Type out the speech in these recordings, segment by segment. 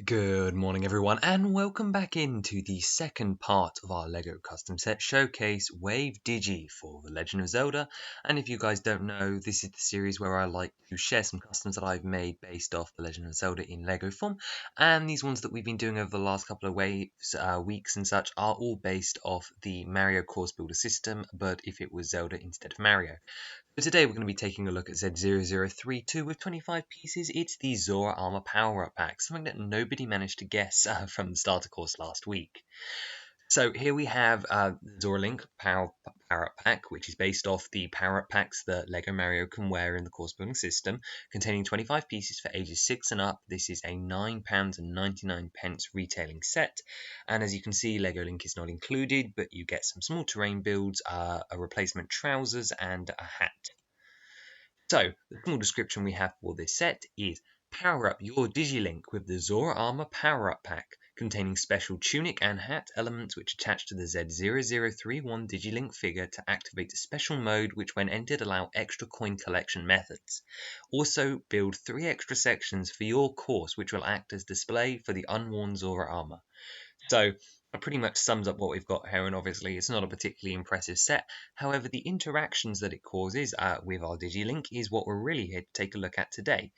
Good morning, everyone, and welcome back into the second part of our LEGO Custom Set Showcase Wave Digi for The Legend of Zelda. And if you guys don't know, this is the series where I like to share some customs that I've made based off The Legend of Zelda in LEGO form. And these ones that we've been doing over the last couple of weeks and such are all based off the Mario Course Builder system, but if it was Zelda instead of Mario. So today we're going to be taking a look at Z0032 with 25 pieces. It's the Zora Armor Power-Up Pack, something that nobody managed to guess from the starter course last week. So here we have Zora Link Power-Up Pack, which is based off the power-up packs that LEGO Mario can wear in the course building system, containing 25 pieces for ages 6 and up. This is a £9.99 retailing set, and as you can see, LEGO Link is not included, but you get some small terrain builds, a replacement trousers, and a hat. So, the small description we have for this set is power up your Digi-link with the Zora Armor Power-Up Pack, containing special tunic and hat elements which attach to the Z0031 Digi-link figure to activate a special mode which when entered allow extra coin collection methods. Also, build 3 extra sections for your course which will act as display for the unworn Zora armor. So, it pretty much sums up what we've got here, and obviously it's not a particularly impressive set. However, the interactions that it causes with our Digi-link is what we're really here to take a look at today.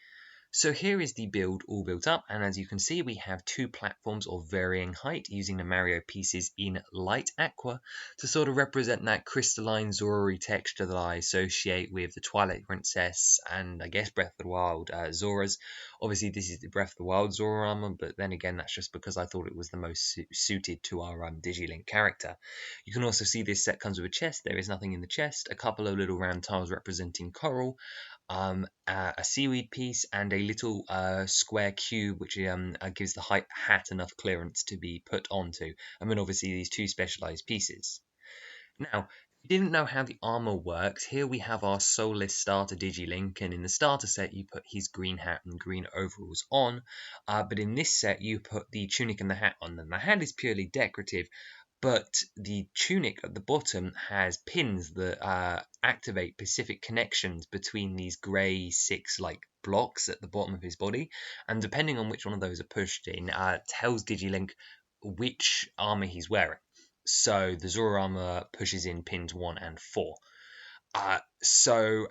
So here is the build all built up, and as you can see we have 2 platforms of varying height using the Mario pieces in light aqua to sort of represent that crystalline Zora texture that I associate with the Twilight Princess and I guess Breath of the Wild Zoras. Obviously this is the Breath of the Wild Zora armor, but then again that's just because I thought it was the most suited to our Digi-link character. You can also see this set comes with a chest. There is nothing in the chest, a couple of little round tiles representing coral, a seaweed piece, and a little square cube which gives the hat enough clearance to be put onto, and then obviously these 2 specialized pieces. Now, if you didn't know how the armor works, here we have our soulless starter Digi-link, and in the starter set you put his green hat and green overalls on, but in this set you put the tunic and the hat on them. The hat is purely decorative, but the tunic at the bottom has pins that activate specific connections between these grey 6 blocks at the bottom of his body, and depending on which one of those are pushed in, tells Digi-link which armor he's wearing. So the Zora armor pushes in pins 1 and 4.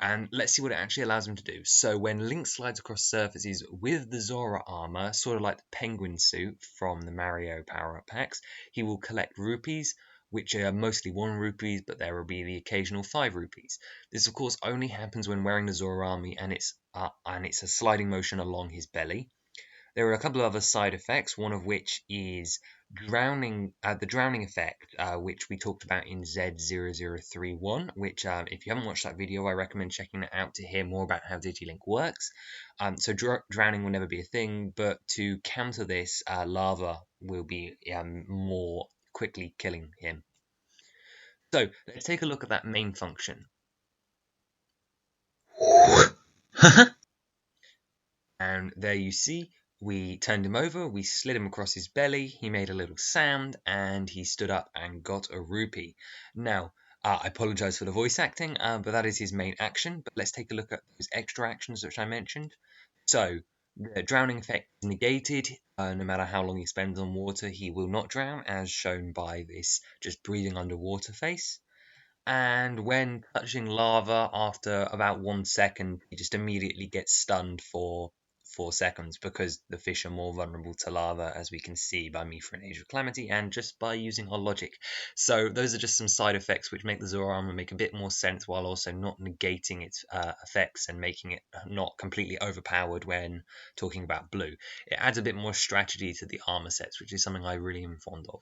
And let's see what it actually allows him to do. So when Link slides across surfaces with the Zora armor, sort of like the penguin suit from the Mario power-up packs, he will collect rupees, which are mostly 1 rupees, but there will be the occasional 5 rupees. This of course only happens when wearing the Zora armor, and it's a sliding motion along his belly. There are a couple of other side effects, one of which is drowning, the drowning effect, which we talked about in Z0031, which if you haven't watched that video, I recommend checking it out to hear more about how Digi-link works. So drowning will never be a thing, but to counter this, lava will be more quickly killing him. So let's take a look at that main function. And there you see, we turned him over, we slid him across his belly, he made a little sound, and he stood up and got a rupee. Now, I apologise for the voice acting, but that is his main action. But let's take a look at those extra actions which I mentioned. So, the drowning effect is negated. No matter how long he spends on water, he will not drown, as shown by this just breathing underwater face. And when touching lava, after about 1 second, he just immediately gets stunned for 4 seconds because the fish are more vulnerable to lava, as we can see by me for an Age of Calamity and just by using our logic. So those are just some side effects which make the Zora armor make a bit more sense while also not negating its effects and making it not completely overpowered when talking about blue. It adds a bit more strategy to the armor sets, which is something I really am fond of.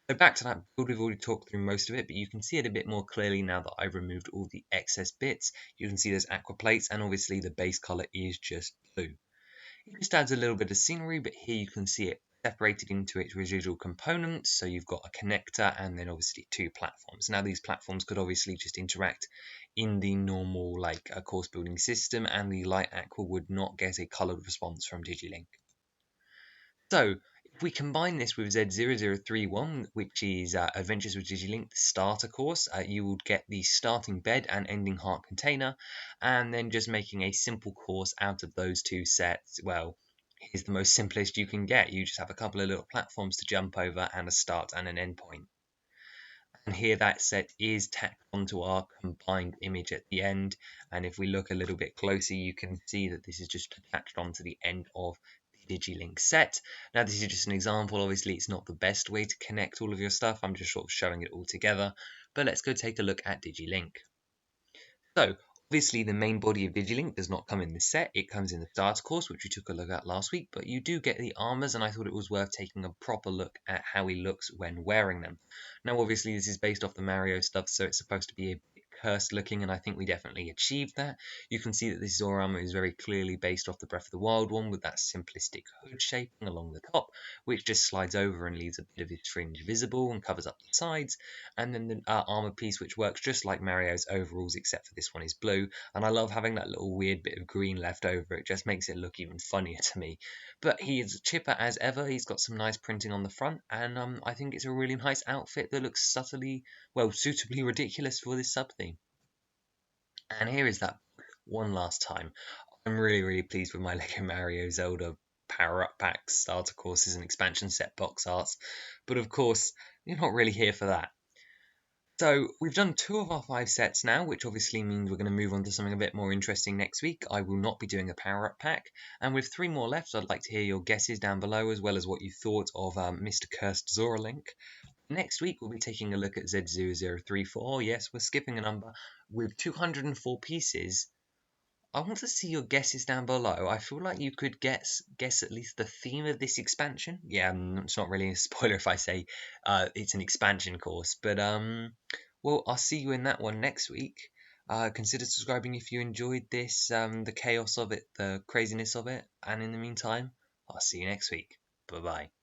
So back to that build, we've already talked through most of it, but you can see it a bit more clearly now that I've removed all the excess bits. You can see there's aqua plates, and obviously the base color is just blue. It just adds a little bit of scenery, but here you can see it separated into its residual components. So you've got a connector and then obviously 2 platforms. Now these platforms could obviously just interact in the normal course building system, and the light aqua would not get a colored response from Digi-link. So if we combine this with Z0031, which is Adventures with Digi-link, the starter course, you would get the starting bed and ending heart container, and then just making a simple course out of those 2 sets. Well, is the most simplest you can get. You just have a couple of little platforms to jump over and a start and an end point. And here that set is tacked onto our combined image at the end. And if we look a little bit closer, you can see that this is just attached onto the end of the Digi-link set. Now this is just an example. Obviously it's not the best way to connect all of your stuff. I'm just sort of showing it all together. But let's go take a look at Digi-link. So, obviously the main body of Digi-link does not come in this set, it comes in the starter course, which we took a look at last week, but you do get the armors, and I thought it was worth taking a proper look at how he looks when wearing them. Now obviously this is based off the Mario stuff, so it's supposed to be a bit cursed looking, and I think we definitely achieved that. You can see that this Zora armor is very clearly based off the Breath of the Wild one, with that simplistic hood shaping along the top, which just slides over and leaves a bit of its fringe visible and covers up the sides, and then the armor piece, which works just like Mario's overalls, except for this one is blue, and I love having that little weird bit of green left over. It just makes it look even funnier to me. But he is chipper as ever. He's got some nice printing on the front, and I think it's a really nice outfit that looks subtly, well, suitably ridiculous for this sub theme. And here is that one last time. I'm really pleased with my Lego Mario Zelda power-up packs, starter courses, and expansion set box arts, but of course, you're not really here for that. So we've done 2 of our 5 sets now, which obviously means we're going to move on to something a bit more interesting next week. I will not be doing a power-up pack, and with 3 more left, I'd like to hear your guesses down below, as well as what you thought of Mr. Cursed Zora Link. Next week, we'll be taking a look at Z0034. Yes, we're skipping a number with 204 pieces. I want to see your guesses down below. I feel like you could guess at least the theme of this expansion. Yeah, it's not really a spoiler if I say it's an expansion course, but well, I'll see you in that one next week. Consider subscribing if you enjoyed this, the chaos of it, the craziness of it, and in the meantime, I'll see you next week. Bye bye.